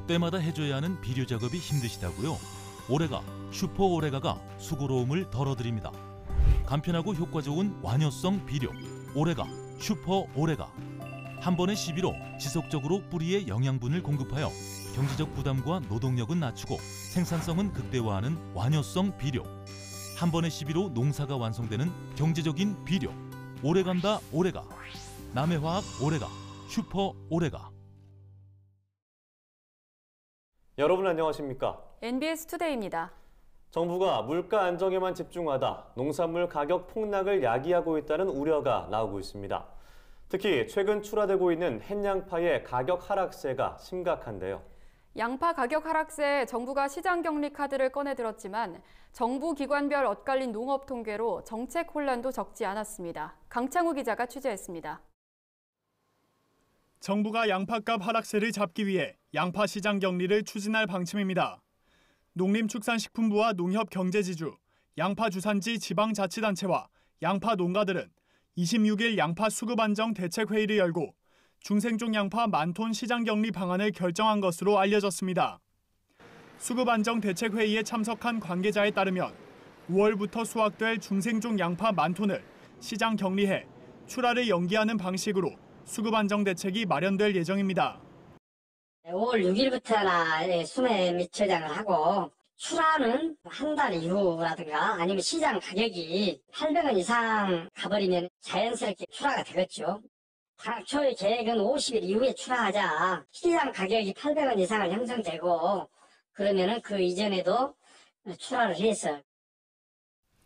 때마다 해줘야 하는 비료 작업이 힘드시다고요? 오레가, 슈퍼 오레가가 수고로움을 덜어드립니다. 간편하고 효과 좋은 완효성 비료 오레가, 슈퍼 오레가. 한 번의 시비로 지속적으로 뿌리에 영양분을 공급하여 경제적 부담과 노동력은 낮추고 생산성은 극대화하는 완효성 비료. 한 번의 시비로 농사가 완성되는 경제적인 비료. 오래간다 오레가. 남해화학 오레가, 슈퍼 오레가. 여러분 안녕하십니까? NBS 투데이입니다. 정부가 물가 안정에만 집중하다 농산물 가격 폭락을 야기하고 있다는 우려가 나오고 있습니다. 특히 최근 출하되고 있는 햇양파의 가격 하락세가 심각한데요. 양파 가격 하락세에 정부가 시장격리 카드를 꺼내들었지만 정부 기관별 엇갈린 농업 통계로 정책 혼란도 적지 않았습니다. 강창우 기자가 취재했습니다. 정부가 양파값 하락세를 잡기 위해 양파 시장 격리를 추진할 방침입니다. 농림축산식품부와 농협경제지주, 양파주산지 지방자치단체와 양파 농가들은 26일 양파 수급 안정 대책회의를 열고 중생종 양파 10,000톤 시장 격리 방안을 결정한 것으로 알려졌습니다. 수급 안정 대책회의에 참석한 관계자에 따르면 5월부터 수확될 중생종 양파 10,000톤을 시장 격리해 출하를 연기하는 방식으로 수급 안정 대책이 마련될 예정입니다. 5월 6일부터나 수매 및 저장을 하고 출하는 한 달 이후라든가 아니면 시장 가격이 800원 이상 가버리면 자연스럽게 출하가 되겠죠. 당초의 계획은 50일 이후에 출하하자. 시장 가격이 800원 이상을 형성되고 그러면은 그 이전에도 출하를 해서.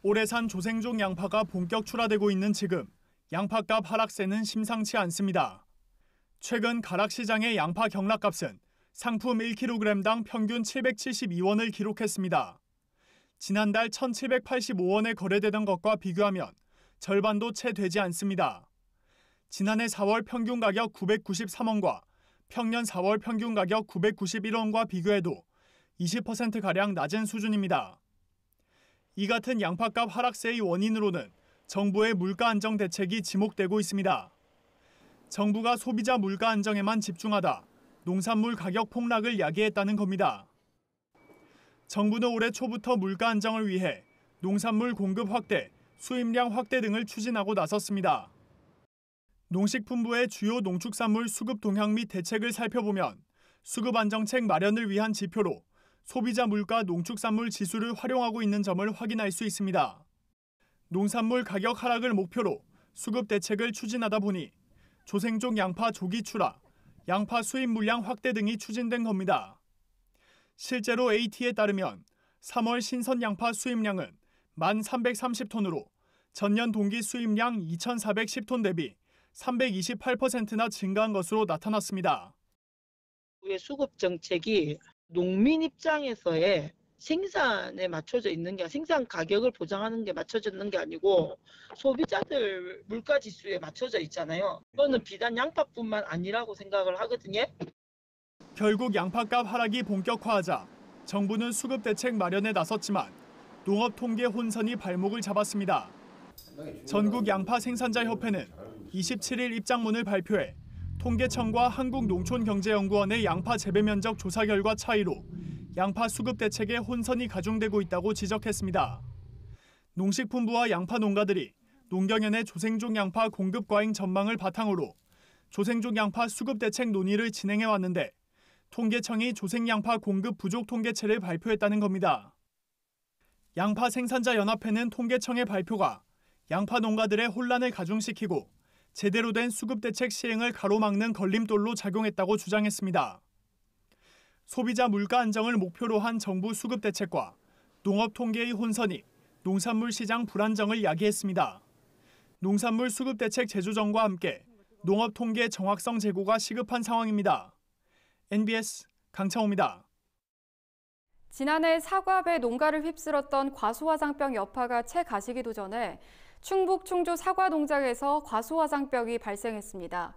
올해 산 조생종 양파가 본격 출하되고 있는 지금 양파값 하락세는 심상치 않습니다. 최근 가락시장의 양파 경락값은 상품 1kg당 평균 772원을 기록했습니다. 지난달 1,785원에 거래되던 것과 비교하면 절반도 채 되지 않습니다. 지난해 4월 평균 가격 993원과 평년 4월 평균 가격 991원과 비교해도 20%가량 낮은 수준입니다. 이 같은 양파값 하락세의 원인으로는 정부의 물가 안정 대책이 지목되고 있습니다. 정부가 소비자 물가 안정에만 집중하다 농산물 가격 폭락을 야기했다는 겁니다. 정부는 올해 초부터 물가 안정을 위해 농산물 공급 확대, 수입량 확대 등을 추진하고 나섰습니다. 농식품부의 주요 농축산물 수급 동향 및 대책을 살펴보면 수급 안정책 마련을 위한 지표로 소비자 물가 농축산물 지수를 활용하고 있는 점을 확인할 수 있습니다. 농산물 가격 하락을 목표로 수급 대책을 추진하다 보니 조생종 양파 조기 출하, 양파 수입 물량 확대 등이 추진된 겁니다. 실제로 AT에 따르면 3월 신선 양파 수입량은 1,330톤으로 전년 동기 수입량 2,410톤 대비 328%나 증가한 것으로 나타났습니다. 수급 정책이 농민 입장에서의 생산에 맞춰져 있는 게 생산 가격을 보장하는 게 맞춰져 있는 게 아니고 소비자들 물가 지수에 맞춰져 있잖아요. 이거는 비단 양파뿐만 아니라고 생각을 하거든요. 결국 양파값 하락이 본격화하자 정부는 수급 대책 마련에 나섰지만 농업 통계 혼선이 발목을 잡았습니다. 전국 양파 생산자 협회는 27일 입장문을 발표해 통계청과 한국농촌경제연구원의 양파 재배 면적 조사 결과 차이로 양파 수급 대책에 혼선이 가중되고 있다고 지적했습니다. 농식품부와 양파 농가들이 농경연의 조생종 양파 공급 과잉 전망을 바탕으로 조생종 양파 수급 대책 논의를 진행해 왔는데 통계청이 조생양파 공급 부족 통계체를 발표했다는 겁니다. 양파 생산자 연합회는 통계청의 발표가 양파 농가들의 혼란을 가중시키고 제대로 된 수급 대책 시행을 가로막는 걸림돌로 작용했다고 주장했습니다. 소비자 물가 안정을 목표로 한 정부 수급 대책과 농업 통계의 혼선이 농산물 시장 불안정을 야기했습니다. 농산물 수급 대책 재조정과 함께 농업 통계 정확성 제고가 시급한 상황입니다. NBS 강창호입니다. 지난해 사과배 농가를 휩쓸었던 과수화상병 여파가 채 가시기도 전에 충북 충주 사과 농장에서 과수화상병이 발생했습니다.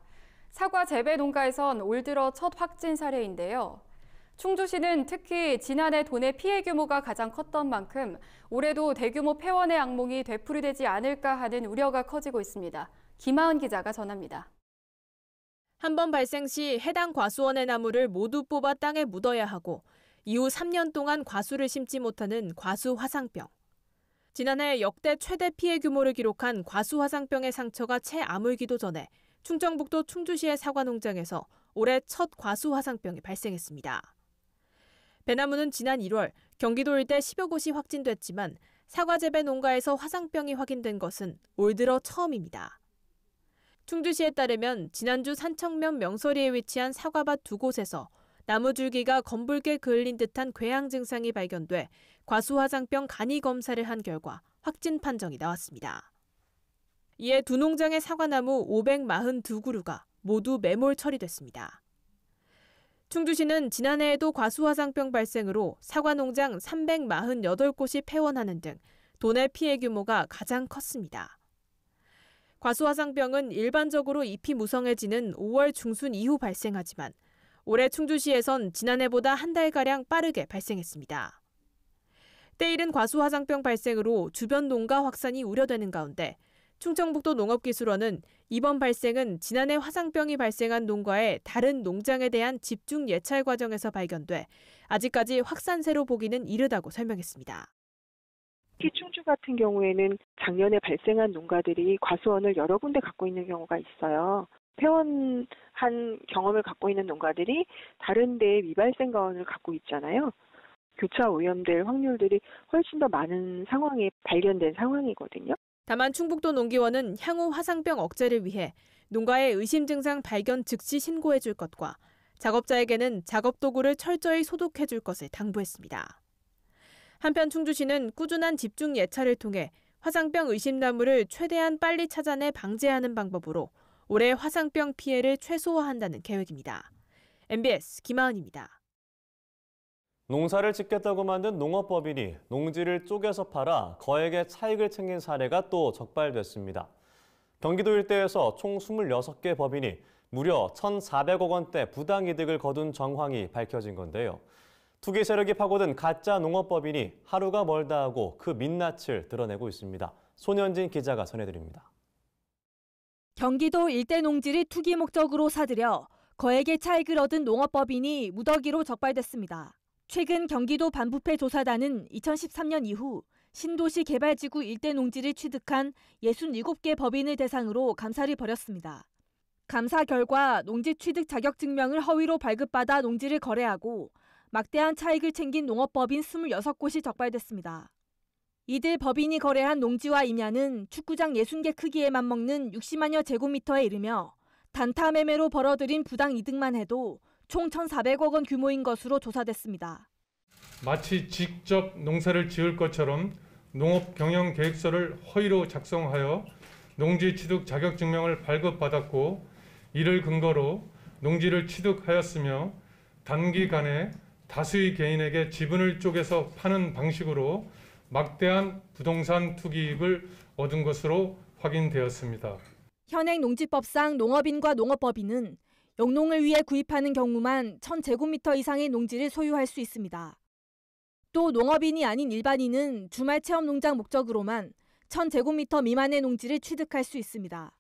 사과 재배 농가에선 올 들어 첫 확진 사례인데요. 충주시는 특히 지난해 도내 피해 규모가 가장 컸던 만큼 올해도 대규모 폐원의 악몽이 되풀이되지 않을까 하는 우려가 커지고 있습니다. 김하은 기자가 전합니다. 한 번 발생 시 해당 과수원의 나무를 모두 뽑아 땅에 묻어야 하고 이후 3년 동안 과수를 심지 못하는 과수 화상병. 지난해 역대 최대 피해 규모를 기록한 과수 화상병의 상처가 채 아물기도 전에 충청북도 충주시의 사과 농장에서 올해 첫 과수 화상병이 발생했습니다. 배나무는 지난 1월 경기도 일대 10여 곳이 확진됐지만 사과 재배 농가에서 화상병이 확인된 것은 올 들어 처음입니다. 충주시에 따르면 지난주 산청면 명서리에 위치한 사과밭 2곳에서 나무 줄기가 검붉게 그을린 듯한 궤양 증상이 발견돼 과수화상병 간이 검사를 한 결과 확진 판정이 나왔습니다. 이에 두 농장의 사과나무 542그루가 모두 매몰 처리됐습니다. 충주시는 지난해에도 과수화상병 발생으로 사과 농장 348곳이 폐원하는 등 도내 피해 규모가 가장 컸습니다. 과수화상병은 일반적으로 잎이 무성해지는 5월 중순 이후 발생하지만 올해 충주시에선 지난해보다 한 달가량 빠르게 발생했습니다. 때이른 과수화상병 발생으로 주변 농가 확산이 우려되는 가운데 충청북도 농업기술원은 이번 발생은 지난해 화상병이 발생한 농가의 다른 농장에 대한 집중 예찰 과정에서 발견돼 아직까지 확산세로 보기는 이르다고 설명했습니다. 특히 충주 같은 경우에는 작년에 발생한 농가들이 과수원을 여러 군데 갖고 있는 경우가 있어요. 폐원한 경험을 갖고 있는 농가들이 다른 데에 미발생 가원을 갖고 있잖아요. 교차 오염될 확률들이 훨씬 더 많은 상황이 발견된 상황이거든요. 다만 충북도 농기원은 향후 화상병 억제를 위해 농가의 의심 증상 발견 즉시 신고해 줄 것과 작업자에게는 작업 도구를 철저히 소독해 줄 것을 당부했습니다. 한편 충주시는 꾸준한 집중 예찰을 통해 화상병 의심 나무를 최대한 빨리 찾아내 방제하는 방법으로 올해 화상병 피해를 최소화한다는 계획입니다. MBS 김하은입니다. 농사를 짓겠다고 만든 농업법인이 농지를 쪼개서 팔아 거액의 차익을 챙긴 사례가 또 적발됐습니다. 경기도 일대에서 총 26개 법인이 무려 1,400억 원대 부당이득을 거둔 정황이 밝혀진 건데요. 투기 세력이 파고든 가짜 농업법인이 하루가 멀다 하고 그 민낯을 드러내고 있습니다. 손현진 기자가 전해드립니다. 경기도 일대 농지를 투기 목적으로 사들여 거액의 차익을 얻은 농업법인이 무더기로 적발됐습니다. 최근 경기도 반부패 조사단은 2013년 이후 신도시 개발지구 일대 농지를 취득한 67개 법인을 대상으로 감사를 벌였습니다. 감사 결과 농지 취득 자격 증명을 허위로 발급받아 농지를 거래하고 막대한 차익을 챙긴 농업법인 26곳이 적발됐습니다. 이들 법인이 거래한 농지와 임야는 축구장 60개 크기에 맞먹는 60만여 제곱미터에 이르며 단타 매매로 벌어들인 부당 이득만 해도 총 1,400억 원 규모인 것으로 조사됐습니다. 마치 직접 농사를 지을 것처럼 농업 경영 계획서를 허위로 작성하여 농지 취득 자격 증명을 발급받았고 이를 근거로 농지를 취득하였으며 단기간에 다수의 개인에게 지분을 쪼개서 파는 방식으로 막대한 부동산 투기이익을 얻은 것으로 확인되었습니다. 현행 농지법상 농업인과 농업법인은 영농을 위해 구입하는 경우만 1,000제곱미터 이상의 농지를 소유할 수 있습니다. 또 농업인이 아닌 일반인은 주말 체험 농장 목적으로만 1,000제곱미터 미만의 농지를 취득할 수 있습니다.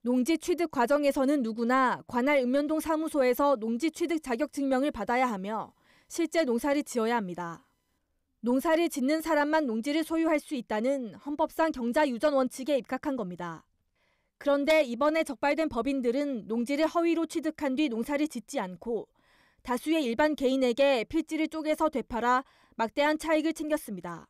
농지 취득 과정에서는 누구나 관할 읍면동 사무소에서 농지 취득 자격 증명을 받아야 하며 실제 농사를 지어야 합니다. 농사를 짓는 사람만 농지를 소유할 수 있다는 헌법상 경자유전 원칙에 입각한 겁니다. 그런데 이번에 적발된 법인들은 농지를 허위로 취득한 뒤 농사를 짓지 않고 다수의 일반 개인에게 필지를 쪼개서 되팔아 막대한 차익을 챙겼습니다.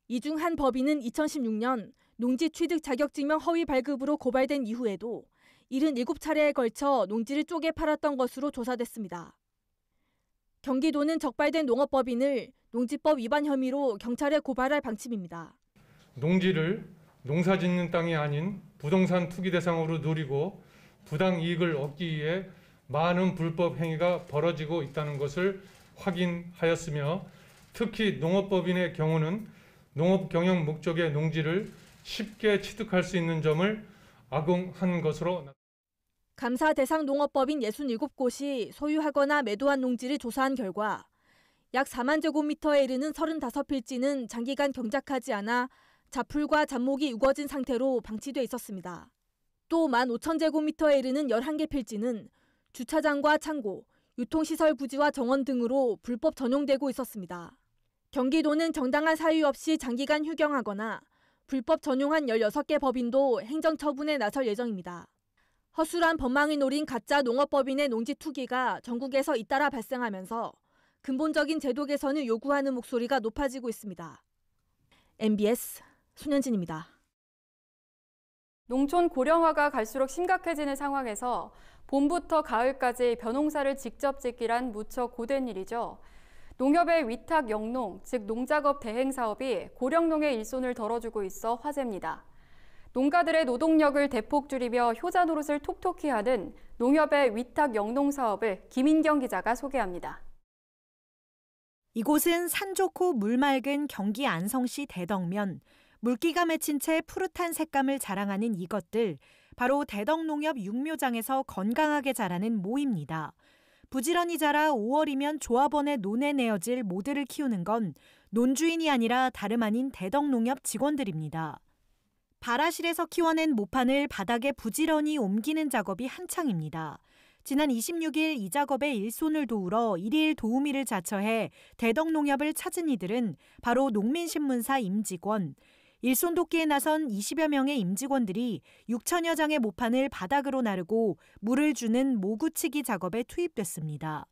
이 중 한 법인은 2016년 농지 취득 자격증명 허위 발급으로 고발된 이후에도 77차례에 걸쳐 농지를 쪼개 팔았던 것으로 조사됐습니다. 경기도는 적발된 농업법인을 농지법 위반 혐의로 경찰에 고발할 방침입니다. 농지를 농사 짓는 땅이 아닌 부동산 투기 대상으로 누리고 부당 이익을 얻기 위해 많은 불법 행위가 벌어지고 있다는 것을 확인하였으며 특히 농업법인의 경우는 농업 경영 목적의 농지를 쉽게 취득할 수 있는 점을 악용한 것으로 감사 대상 농업법인 67곳이 소유하거나 매도한 농지를 조사한 결과 약 4만 제곱미터에 이르는 35필지는 장기간 경작하지 않아 잡풀과 잡목이 우거진 상태로 방치돼 있었습니다. 또 15,000제곱미터에 이르는 11개 필지는 주차장과 창고, 유통시설 부지와 정원 등으로 불법 전용되고 있었습니다. 경기도는 정당한 사유 없이 장기간 휴경하거나 불법 전용한 16개 법인도 행정처분에 나설 예정입니다. 허술한 법망이 노린 가짜 농업법인의 농지 투기가 전국에서 잇따라 발생하면서 근본적인 제도 개선을 요구하는 목소리가 높아지고 있습니다. MBS 손현진입니다. 농촌 고령화가 갈수록 심각해지는 상황에서 봄부터 가을까지 벼농사를 직접 짓기란 무척 고된 일이죠. 농협의 위탁 영농, 즉 농작업 대행 사업이 고령농의 일손을 덜어주고 있어 화제입니다. 농가들의 노동력을 대폭 줄이며 효자 노릇을 톡톡히 하는 농협의 위탁 영농 사업을 김인경 기자가 소개합니다. 이곳은 산 좋고 물 맑은 경기 안성시 대덕면. 물기가 맺힌 채 푸릇한 색감을 자랑하는 이것들, 바로 대덕농협 육묘장에서 건강하게 자라는 모입니다. 부지런히 자라 5월이면 조합원의 논에 내어질 모들을 키우는 건 논주인이 아니라 다름 아닌 대덕농협 직원들입니다. 발화실에서 키워낸 모판을 바닥에 부지런히 옮기는 작업이 한창입니다. 지난 26일 이 작업에 일손을 도우러 일일 도우미를 자처해 대덕농협을 찾은 이들은 바로 농민신문사 임직원. 일손 돕기에 나선 20여 명의 임직원들이 6천여 장의 모판을 바닥으로 나르고 물을 주는 모구치기 작업에 투입됐습니다.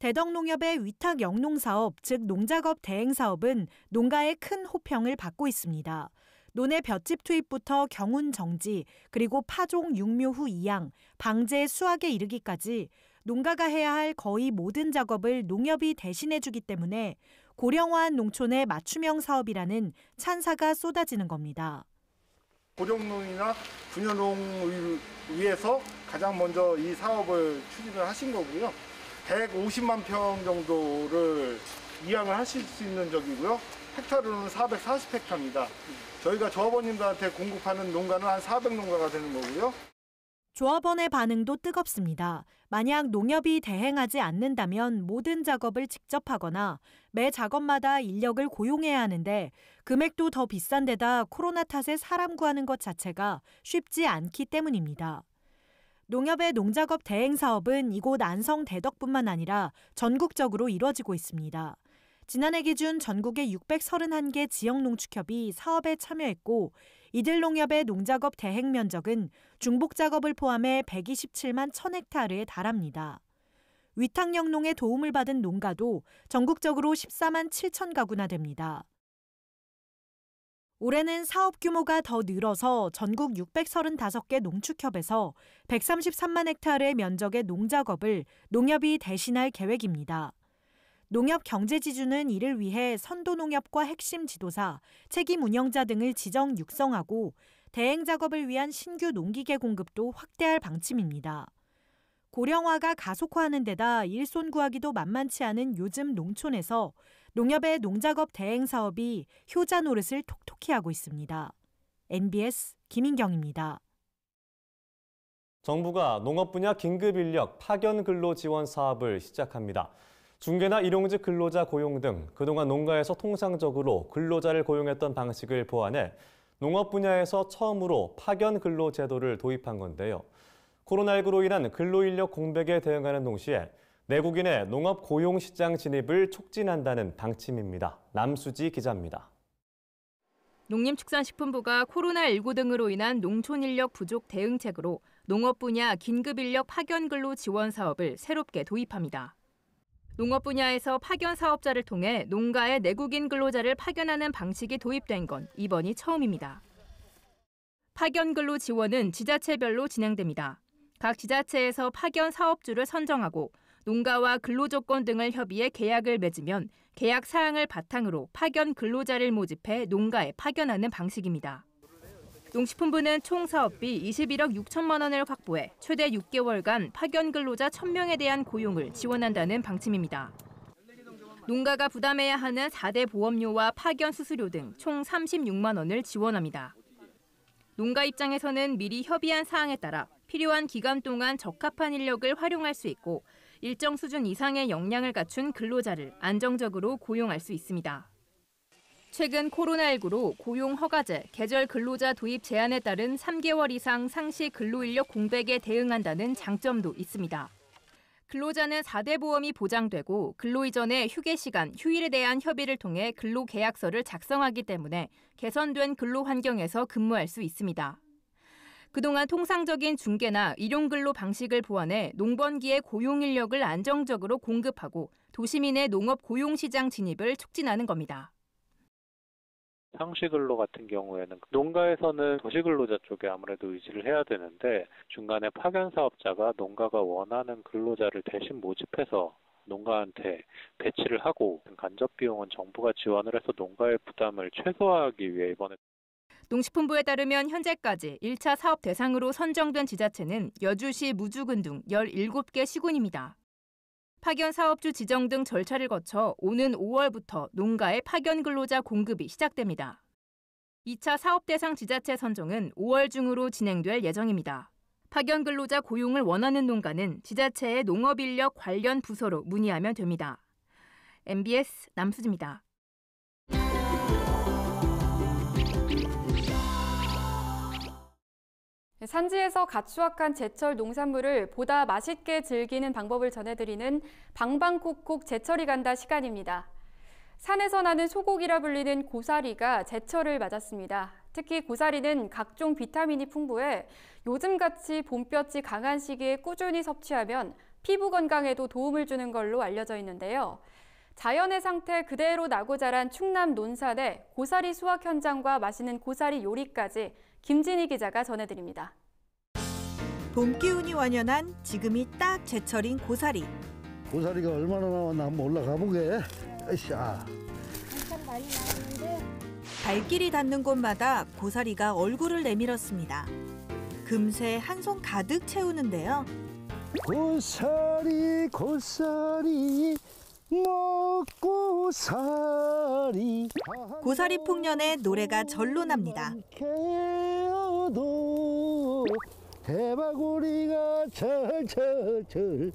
대덕농협의 위탁 영농사업, 즉 농작업 대행사업은 농가의 큰 호평을 받고 있습니다. 논의 볏짚 투입부터 경운 정지, 그리고 파종 육묘 후 이양, 방제 수확에 이르기까지 농가가 해야 할 거의 모든 작업을 농협이 대신해주기 때문에 고령화한 농촌의 맞춤형 사업이라는 찬사가 쏟아지는 겁니다. 고령농이나 분여농을 위해서 가장 먼저 이 사업을 추진을 하신 거고요. 150만 평 정도를 이양을 하실 수 있는 적이고요. 헥타르는 440헥타입니다. 저희가 조합원님들한테 공급하는 농가는 한 400농가가 되는 거고요. 조합원의 반응도 뜨겁습니다. 만약 농협이 대행하지 않는다면 모든 작업을 직접 하거나 매 작업마다 인력을 고용해야 하는데 금액도 더 비싼 데다 코로나 탓에 사람 구하는 것 자체가 쉽지 않기 때문입니다. 농협의 농작업 대행 사업은 이곳 안성 대덕뿐만 아니라 전국적으로 이뤄지고 있습니다. 지난해 기준 전국의 631개 지역농축협이 사업에 참여했고 이들 농협의 농작업 대행 면적은 중복 작업을 포함해 127만 1000헥타르에 달합니다. 위탁 영농의 도움을 받은 농가도 전국적으로 14만 7천 가구나 됩니다. 올해는 사업 규모가 더 늘어서 전국 635개 농축협에서 133만 헥타르의 면적의 농작업을 농협이 대신할 계획입니다. 농협 경제지주는 이를 위해 선도농협과 핵심 지도사, 책임 운영자 등을 지정 육성하고 대행 작업을 위한 신규 농기계 공급도 확대할 방침입니다. 고령화가 가속화하는 데다 일손 구하기도 만만치 않은 요즘 농촌에서 농협의 농작업 대행 사업이 효자 노릇을 톡톡히 하고 있습니다. NBS 김인경입니다. 정부가 농업 분야 긴급 인력 파견 근로 지원 사업을 시작합니다. 중개나 일용직 근로자 고용 등 그동안 농가에서 통상적으로 근로자를 고용했던 방식을 보완해 농업 분야에서 처음으로 파견 근로 제도를 도입한 건데요. 코로나19로 인한 근로인력 공백에 대응하는 동시에 내국인의 농업 고용 시장 진입을 촉진한다는 방침입니다. 남수지 기자입니다. 농림축산식품부가 코로나19 등으로 인한 농촌 인력 부족 대응책으로 농업 분야 긴급 인력 파견 근로 지원 사업을 새롭게 도입합니다. 농업 분야에서 파견 사업자를 통해 농가에 내국인 근로자를 파견하는 방식이 도입된 건 이번이 처음입니다. 파견 근로 지원은 지자체별로 진행됩니다. 각 지자체에서 파견 사업주를 선정하고 농가와 근로조건 등을 협의해 계약을 맺으면 계약 사항을 바탕으로 파견 근로자를 모집해 농가에 파견하는 방식입니다. 농식품부는 총 사업비 21억 6천만 원을 확보해 최대 6개월간 파견 근로자 1,000명에 대한 고용을 지원한다는 방침입니다. 농가가 부담해야 하는 4대 보험료와 파견 수수료 등 총 36만 원을 지원합니다. 농가 입장에서는 미리 협의한 사항에 따라 필요한 기간 동안 적합한 인력을 활용할 수 있고 일정 수준 이상의 역량을 갖춘 근로자를 안정적으로 고용할 수 있습니다. 최근 코로나19로 고용 허가제, 계절 근로자 도입 제한에 따른 3개월 이상 상시 근로인력 공백에 대응한다는 장점도 있습니다. 근로자는 4대 보험이 보장되고 근로 이전의 휴게 시간, 휴일에 대한 협의를 통해 근로계약서를 작성하기 때문에 개선된 근로 환경에서 근무할 수 있습니다. 그동안 통상적인 중개나 일용근로 방식을 보완해 농번기에 고용 인력을 안정적으로 공급하고 도시민의 농업 고용시장 진입을 촉진하는 겁니다. 상시근로 같은 경우에는 농가에서는 도시근로자 쪽에 아무래도 의지를 해야 되는데 중간에 파견 사업자가 농가가 원하는 근로자를 대신 모집해서 농가한테 배치를 하고 간접 비용은 정부가 지원을 해서 농가의 부담을 최소화하기 위해 이번에 농식품부에 따르면 현재까지 1차 사업 대상으로 선정된 지자체는 여주시 무주군 등 17개 시군입니다. 파견 사업주 지정 등 절차를 거쳐 오는 5월부터 농가의 파견 근로자 공급이 시작됩니다. 2차 사업 대상 지자체 선정은 5월 중으로 진행될 예정입니다. 파견 근로자 고용을 원하는 농가는 지자체의 농업인력 관련 부서로 문의하면 됩니다. MBS 남수지입니다. 산지에서 갓 수확한 제철 농산물을 보다 맛있게 즐기는 방법을 전해드리는 방방콕콕 제철이 간다 시간입니다. 산에서 나는 소고기라 불리는 고사리가 제철을 맞았습니다. 특히 고사리는 각종 비타민이 풍부해 요즘같이 봄볕이 강한 시기에 꾸준히 섭취하면 피부 건강에도 도움을 주는 걸로 알려져 있는데요. 자연의 상태 그대로 나고 자란 충남 논산의 고사리 수확 현장과 맛있는 고사리 요리까지 김진희 기자가 전해드립니다. 봄 기운이 완연한 지금이 딱 제철인 고사리. 고사리가 얼마나 나왔나 한번 올라가 보게. 으쌰. 한참 많이 나왔는데. 발길이 닿는 곳마다 고사리가 얼굴을 내밀었습니다. 금세 한 손 가득 채우는데요. 고사리 고사리 먹고 사리. 고사리 풍년에 노래가 절로 납니다. 해바구리가 철철철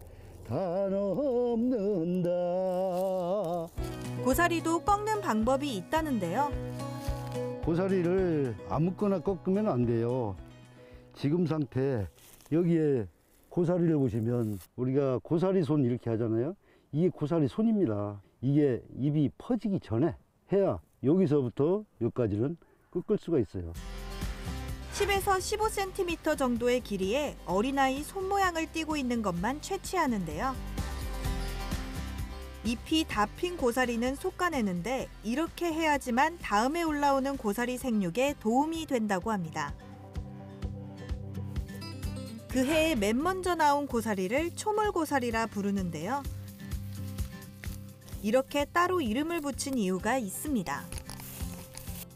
다 넘는다. 고사리도 꺾는 방법이 있다는데요. 고사리를 아무거나 꺾으면 안 돼요. 지금 상태 여기에 고사리를 보시면 우리가 고사리 손 이렇게 하잖아요. 이게 고사리 손입니다. 이게 입이 퍼지기 전에 해야 여기서부터 여기까지는 꺾을 수가 있어요. 10에서 15cm 정도의 길이에 어린아이 손 모양을 띠고 있는 것만 채취하는데요. 잎이 다 핀 고사리는 솎아내는데 이렇게 해야지만 다음에 올라오는 고사리 생육에 도움이 된다고 합니다. 그 해에 맨 먼저 나온 고사리를 초물고사리라 부르는데요. 이렇게 따로 이름을 붙인 이유가 있습니다.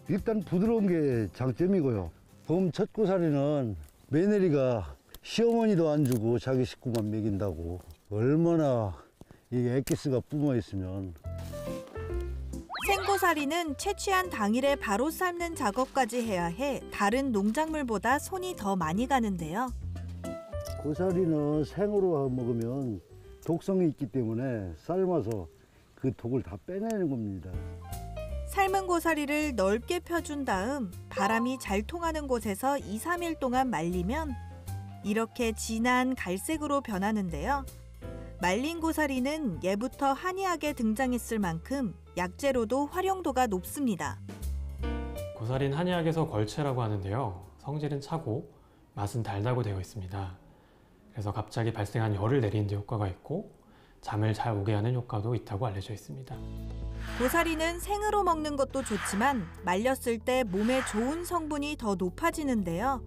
일단 부드러운 게 장점이고요. 봄 첫 고사리는 며느리가 시어머니도 안 주고 자기 식구만 먹인다고 얼마나 이게 엑기스가 뿜어 있으면. 생고사리는 채취한 당일에 바로 삶는 작업까지 해야 해 다른 농작물보다 손이 더 많이 가는데요. 고사리는 생으로 먹으면 독성이 있기 때문에 삶아서 그 독을 다 빼내는 겁니다. 삶은 고사리를 넓게 펴준 다음 바람이 잘 통하는 곳에서 2, 3일 동안 말리면 이렇게 진한 갈색으로 변하는데요. 말린 고사리는 예부터 한이하게 등장했을 만큼 약재로도 활용도가 높습니다. 고사리는 한의학에서 걸채라고 하는데요. 성질은 차고 맛은 달다고 되어 있습니다. 그래서 갑자기 발생한 열을 내리는 데 효과가 있고 잠을 잘 오게 하는 효과도 있다고 알려져 있습니다. 고사리는 생으로 먹는 것도 좋지만 말렸을 때 몸에 좋은 성분이 더 높아지는데요.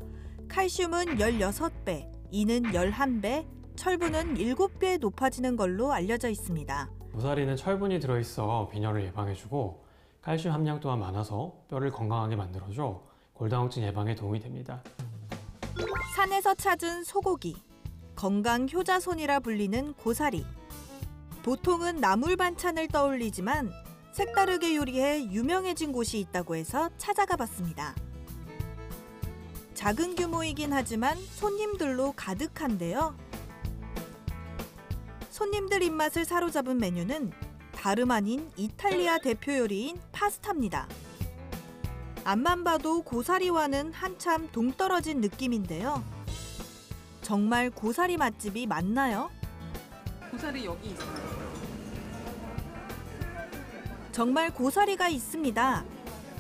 칼슘은 16배, 이는 11배, 철분은 7배 높아지는 걸로 알려져 있습니다. 고사리는 철분이 들어있어 빈혈을 예방해주고 칼슘 함량 또한 많아서 뼈를 건강하게 만들어줘 골다공증 예방에 도움이 됩니다. 산에서 찾은 소고기, 건강 효자손이라 불리는 고사리. 보통은 나물 반찬을 떠올리지만 색다르게 요리해 유명해진 곳이 있다고 해서 찾아가 봤습니다. 작은 규모이긴 하지만 손님들로 가득한데요. 손님들 입맛을 사로잡은 메뉴는 다름 아닌 이탈리아 대표 요리인 파스타입니다. 앞만 봐도 고사리와는 한참 동떨어진 느낌인데요. 정말 고사리 맛집이 맞나요? 고사리 여기 있어요. 정말 고사리가 있습니다.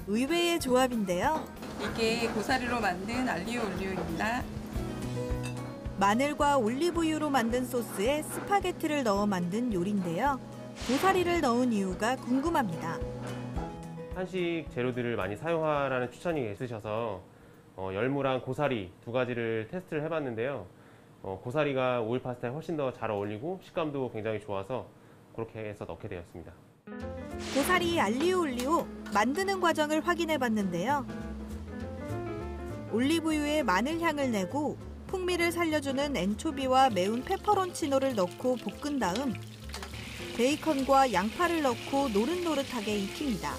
의외의 조합인데요. 이게 고사리로 만든 알리오 올리오입니다. 마늘과 올리브유로 만든 소스에 스파게티를 넣어 만든 요리인데요. 고사리를 넣은 이유가 궁금합니다. 한식 재료들을 많이 사용하라는 추천이 있으셔서 열무랑 고사리 두 가지를 테스트를 해봤는데요. 고사리가 오일 파스타에 훨씬 더 잘 어울리고 식감도 굉장히 좋아서 그렇게 해서 넣게 되었습니다. 고사리 알리오 올리오 만드는 과정을 확인해 봤는데요. 올리브유에 마늘 향을 내고 풍미를 살려주는 엔초비와 매운 페퍼론치노를 넣고 볶은 다음 베이컨과 양파를 넣고 노릇노릇하게 익힙니다.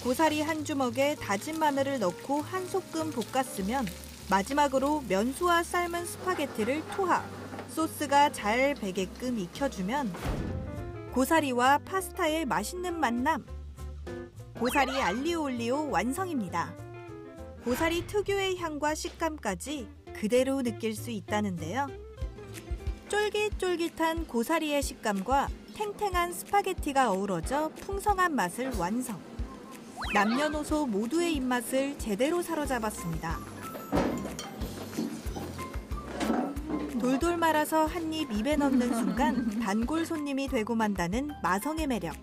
고사리 한 주먹에 다진 마늘을 넣고 한 소끔 볶았으면 마지막으로 면수와 삶은 스파게티를 투하, 소스가 잘 배게끔 익혀주면 고사리와 파스타의 맛있는 만남! 고사리 알리오 올리오 완성입니다. 고사리 특유의 향과 식감까지 그대로 느낄 수 있다는데요. 쫄깃쫄깃한 고사리의 식감과 탱탱한 스파게티가 어우러져 풍성한 맛을 완성. 남녀노소 모두의 입맛을 제대로 사로잡았습니다. 돌돌 말아서 한 입 입에 넣는 순간 단골 손님이 되고 만다는 마성의 매력.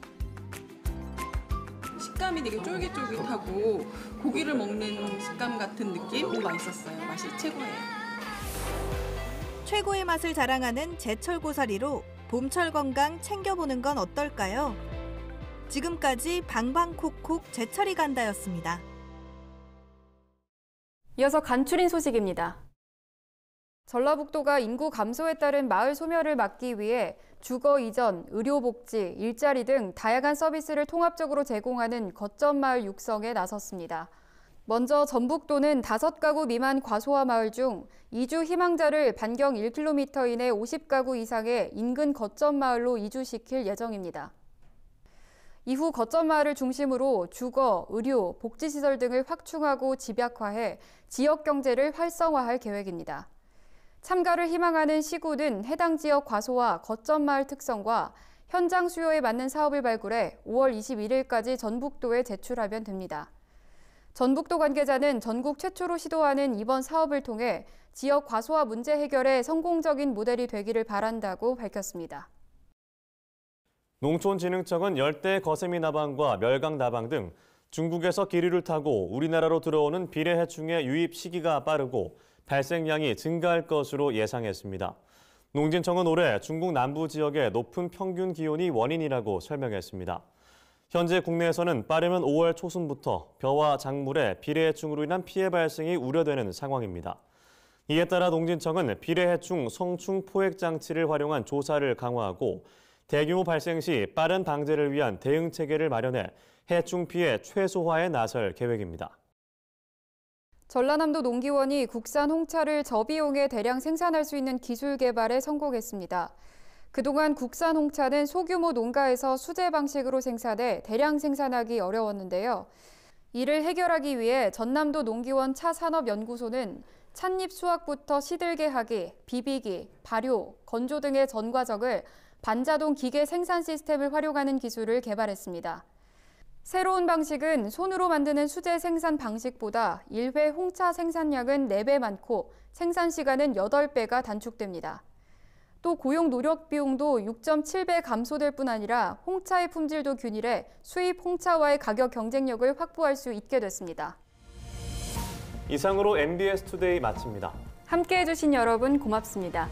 식감이 되게 쫄깃쫄깃하고 고기를 먹는 식감 같은 느낌? 너무 맛있었어요. 맛이 최고예요. 최고의 맛을 자랑하는 제철 고사리로 봄철 건강 챙겨보는 건 어떨까요? 지금까지 방방콕콕 제철이 간다였습니다. 이어서 간추린 소식입니다. 전라북도가 인구 감소에 따른 마을 소멸을 막기 위해 주거 이전, 의료복지, 일자리 등 다양한 서비스를 통합적으로 제공하는 거점 마을 육성에 나섰습니다. 먼저 전북도는 5가구 미만 과소화 마을 중 이주 희망자를 반경 1km 이내 50가구 이상의 인근 거점 마을로 이주시킬 예정입니다. 이후 거점 마을을 중심으로 주거, 의료, 복지시설 등을 확충하고 집약화해 지역 경제를 활성화할 계획입니다. 참가를 희망하는 시군은 해당 지역 과소와 거점 마을 특성과 현장 수요에 맞는 사업을 발굴해 5월 21일까지 전북도에 제출하면 됩니다. 전북도 관계자는 전국 최초로 시도하는 이번 사업을 통해 지역 과소화 문제 해결에 성공적인 모델이 되기를 바란다고 밝혔습니다. 농촌진흥청은 열대 거세미 나방과 멸강 나방 등 중국에서 기류를 타고 우리나라로 들어오는 비례 해충의 유입 시기가 빠르고 발생량이 증가할 것으로 예상했습니다. 농진청은 올해 중국 남부 지역의 높은 평균 기온이 원인이라고 설명했습니다. 현재 국내에서는 빠르면 5월 초순부터 벼와 작물에 비례해충으로 인한 피해 발생이 우려되는 상황입니다. 이에 따라 농진청은 비례해충 성충 포획 장치를 활용한 조사를 강화하고 대규모 발생 시 빠른 방제를 위한 대응 체계를 마련해 해충 피해 최소화에 나설 계획입니다. 전라남도 농기원이 국산 홍차를 저비용에 대량 생산할 수 있는 기술 개발에 성공했습니다. 그동안 국산 홍차는 소규모 농가에서 수제 방식으로 생산해 대량 생산하기 어려웠는데요. 이를 해결하기 위해 전남도 농기원 차산업연구소는 찻잎 수확부터 시들게 하기, 비비기, 발효, 건조 등의 전 과정을 반자동 기계 생산 시스템을 활용하는 기술을 개발했습니다. 새로운 방식은 손으로 만드는 수제 생산 방식보다 1회 홍차 생산량은 4배 많고 생산 시간은 8배가 단축됩니다. 또 고용 노력 비용도 6.7배 감소될 뿐 아니라 홍차의 품질도 균일해 수입 홍차와의 가격 경쟁력을 확보할 수 있게 됐습니다. 이상으로 MBS 투데이 마칩니다. 함께해 주신 여러분 고맙습니다.